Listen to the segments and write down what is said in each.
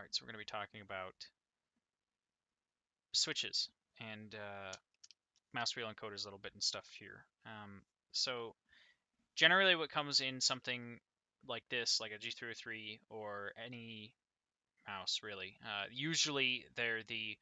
Alright, so we're going to be talking about switches and mouse wheel encoders a little bit and stuff here. So generally what comes in something like this, like a G303 or any mouse really, usually they're the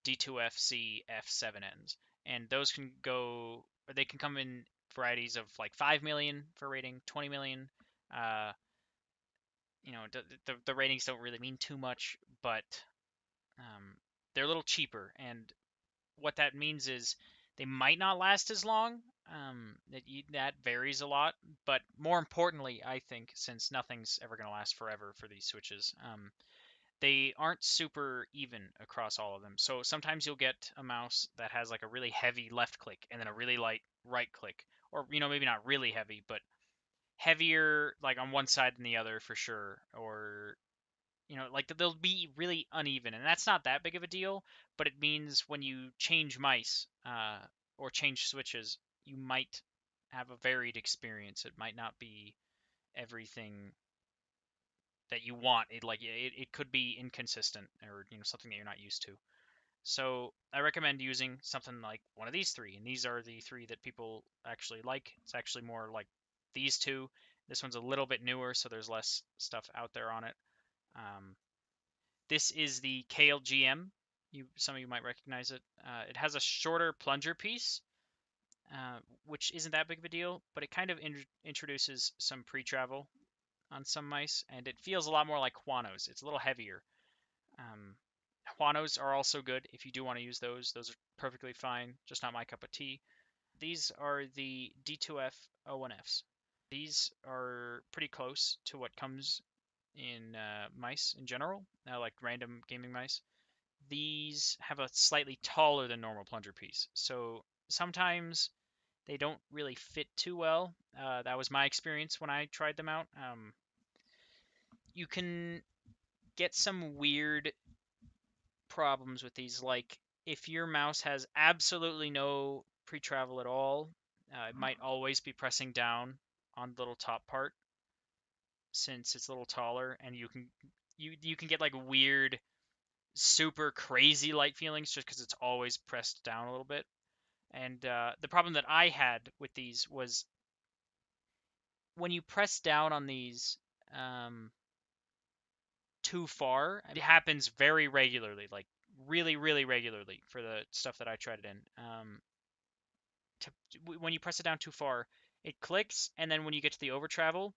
D2FC F7Ns, and those can go, or they can come in varieties of like 5 million for rating, 20 million. Uh, the ratings don't really mean too much, but they're a little cheaper, and what that means is they might not last as long. That varies a lot, but more importantly, I think, since nothing's ever going to last forever for these switches, they aren't super even across all of them. So sometimes you'll get a mouse that has like a really heavy left click and then a really light right click, or maybe not really heavy, but heavier like on one side than the other for sure, or like they'll be really uneven, and that's not that big of a deal, but it means when you change mice or change switches, you might have a varied experience. It might not be everything that you want. It could be inconsistent, or something that you're not used to. So I recommend using something like one of these three, and these are the three that people actually like. It's actually more like these two. This one's a little bit newer, so there's less stuff out there on it. This is the Kailh GM. Some of you might recognize it. It has a shorter plunger piece, which isn't that big of a deal, but it kind of introduces some pre-travel on some mice, and it feels a lot more like Huanos. It's a little heavier. Huanos are also good if you do want to use those. Those are perfectly fine, just not my cup of tea. These are the D2F O1Fs. These are pretty close to what comes in mice in general, like random gaming mice. These have a slightly taller than normal plunger piece, so sometimes they don't really fit too well. That was my experience when I tried them out. You can get some weird problems with these, like if your mouse has absolutely no pre-travel at all, it might always be pressing down on the little top part since it's a little taller, and you can get like weird, super crazy light feelings just because it's always pressed down a little bit. And the problem that I had with these was when you press down on these too far. It happens very regularly, like really, really regularly for the stuff that I tried it in. When you press it down too far, it clicks, and then when you get to the overtravel,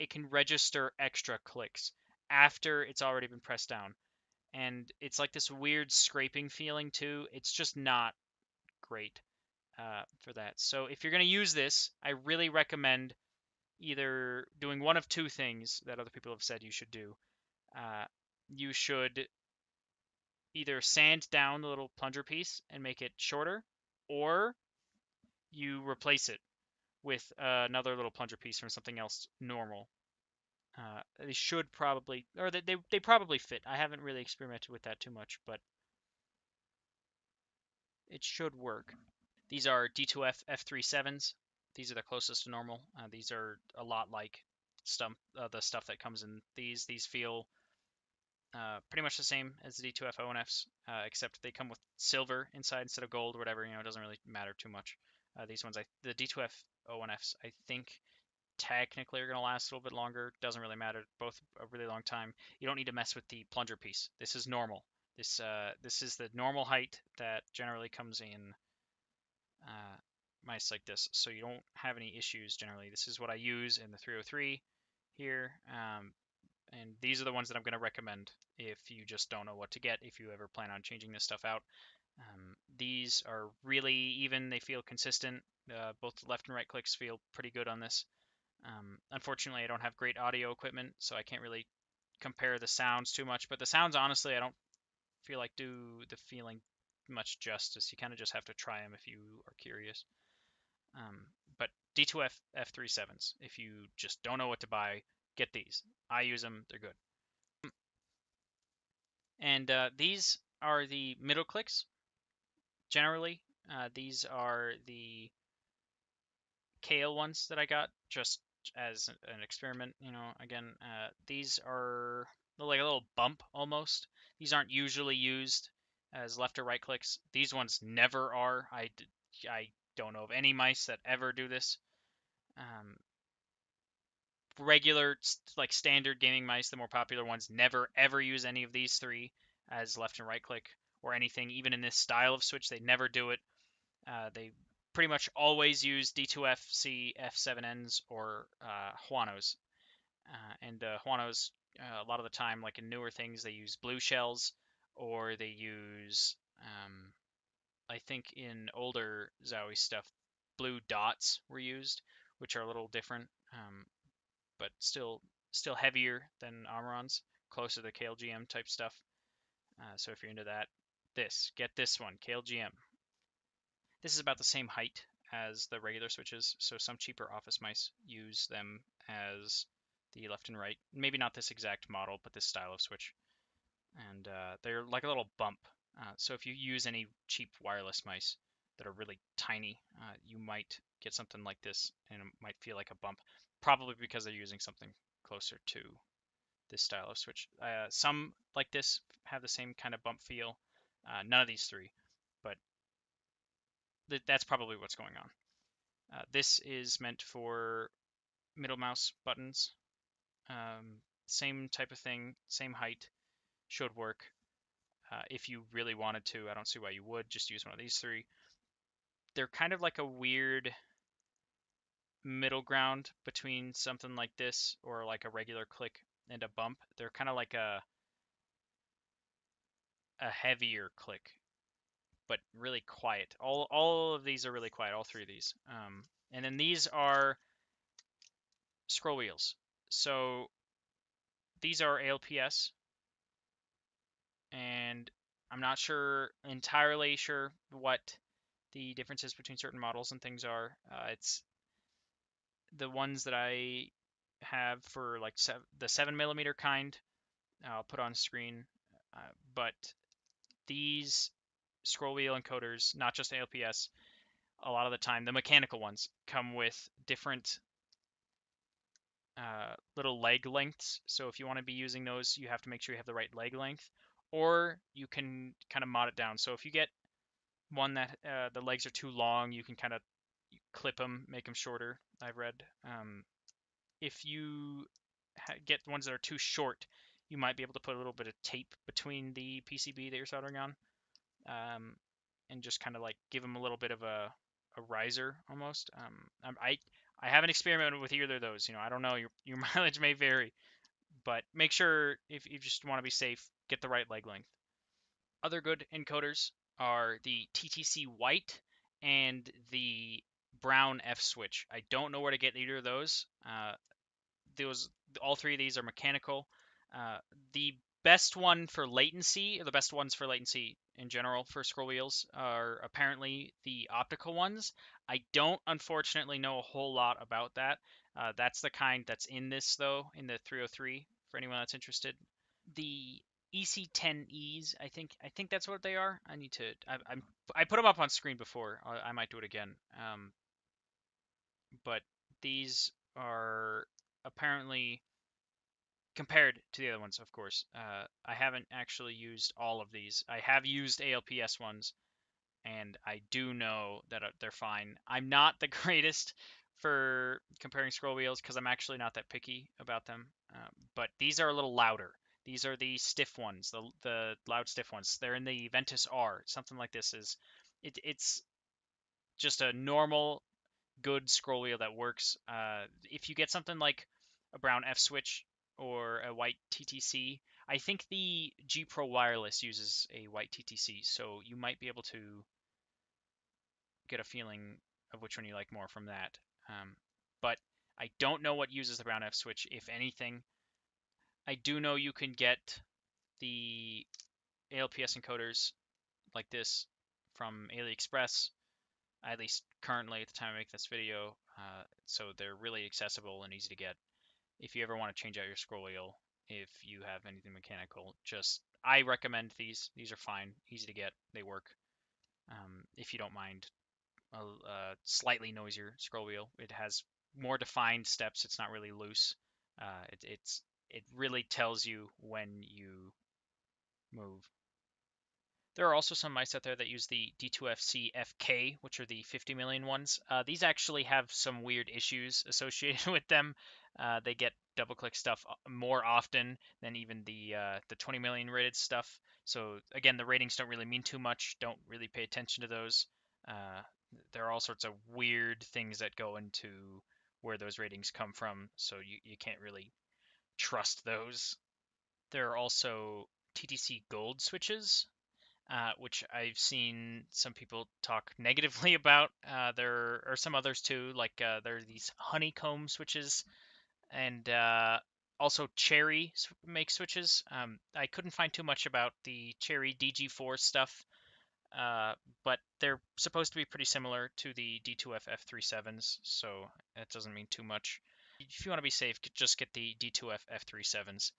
it can register extra clicks after it's already been pressed down. And it's like this weird scraping feeling too. It's just not great for that. So if you're going to use this, I really recommend either doing one of two things that other people have said you should do. You should either sand down the little plunger piece and make it shorter, or you replace it with another little plunger piece from something else normal. They should probably, or they probably fit. I haven't really experimented with that too much, but it should work. These are D2F F37s. These are the closest to normal. These are a lot like the stuff that comes in these. These feel pretty much the same as the D2F O1Fs, except they come with silver inside instead of gold or whatever. It doesn't really matter too much. These ones, the D2F O1Fs, I think technically are going to last a little bit longer. Doesn't really matter. Both a really long time. You don't need to mess with the plunger piece. This is normal. This is the normal height that generally comes in mice like this, so you don't have any issues generally. This is what I use in the 303 here, and these are the ones that I'm going to recommend if you just don't know what to get, if you ever plan on changing this stuff out. These are really even. They feel consistent. Both the left and right clicks feel pretty good on this. Unfortunately, I don't have great audio equipment, so I can't really compare the sounds too much, but the sounds, honestly, I don't feel like do the feeling much justice. You kind of just have to try them if you are curious. But D2F F37s, if you just don't know what to buy, get these. I use them. They're good. And these are the middle clicks. Generally, these are the Kailh ones that I got just as an experiment. Again, these are like a little bump almost. These aren't usually used as left or right clicks. These ones never are. I don't know of any mice that ever do this. Um, Regular, like standard gaming mice, the more popular ones, never ever use any of these three as left and right click or anything. Even in this style of switch, they never do it. They pretty much always use D2FC F7Ns or Huanos. And Huanos, a lot of the time, like in newer things, they use blue shells or they use, I think in older Zowie stuff, blue dots were used, which are a little different. But still heavier than Armorons, closer to Kailh GM type stuff. So if you're into that, get this one, Kailh GM. This is about the same height as the regular switches, so some cheaper office mice use them as the left and right. Maybe not this exact model, but this style of switch. And they're like a little bump. So if you use any cheap wireless mice that are really tiny, you might get something like this, and it might feel like a bump, probably because they're using something closer to this style of switch. Some like this have the same kind of bump feel. None of these three, but that's probably what's going on. This is meant for middle mouse buttons. Same type of thing, same height, should work. If you really wanted to, I don't see why you would just use one of these three. They're kind of like a weird middle ground between something like this or like a regular click and a bump. They're kind of like a heavier click, but really quiet. All of these are really quiet, all three of these. And then these are scroll wheels. So these are ALPS, and I'm not entirely sure what the differences between certain models and things are. It's the ones that I have for like the 7mm kind. I'll put on screen, but these scroll wheel encoders, not just ALPS, a lot of the time the mechanical ones come with different little leg lengths. So if you want to be using those, you have to make sure you have the right leg length, or you can kind of mod it down. So if you get one that the legs are too long, you can kind of clip them, make them shorter. I've read. If you get ones that are too short, you might be able to put a little bit of tape between the PCB that you're soldering on, and just kind of like give them a little bit of a riser almost. I haven't experimented with either of those. I don't know. Your mileage may vary, but make sure if you just want to be safe, get the right leg length. Other good encoders are the TTC white and the brown F switch. I don't know where to get either of those. Those all three of these are mechanical. The best one for latency, or the best ones for latency in general for scroll wheels, are apparently the optical ones. I don't unfortunately know a whole lot about that. That's the kind that's in this though, in the 303 for anyone that's interested. The EC10Es, I think that's what they are. I need to. I put them up on screen before. I might do it again. But these are apparently, compared to the other ones, of course. I haven't actually used all of these. I have used ALPS ones, and I do know that they're fine. I'm not the greatest for comparing scroll wheels because I'm actually not that picky about them. But these are a little louder. These are the stiff ones, the loud stiff ones. They're in the Ventus R. Something like this is, it's just a normal good scroll wheel that works. If you get something like a brown F switch or a white TTC, I think the G Pro Wireless uses a white TTC, so you might be able to get a feeling of which one you like more from that. But I don't know what uses the brown F switch, if anything. I do know you can get the ALPS encoders like this from AliExpress, at least currently at the time I make this video. So they're really accessible and easy to get. If you ever want to change out your scroll wheel, if you have anything mechanical, I recommend these. These are fine, easy to get, they work. If you don't mind a slightly noisier scroll wheel, it has more defined steps. It's not really loose. It's it really tells you when you move. There are also some mice out there that use the D2FC-FK, which are the 50 million ones. These actually have some weird issues associated with them. They get double-click stuff more often than even the 20 million rated stuff. So again, the ratings don't really mean too much. Don't really pay attention to those. Uh, there are all sorts of weird things that go into where those ratings come from, so you can't really trust those. There are also TTC Gold switches, which I've seen some people talk negatively about. There are some others too, like there are these honeycomb switches, and also Cherry makes switches. I couldn't find too much about the Cherry DG4 stuff, but they're supposed to be pretty similar to the D2F F37s, so that doesn't mean too much. If you want to be safe, just get the D2F F37s.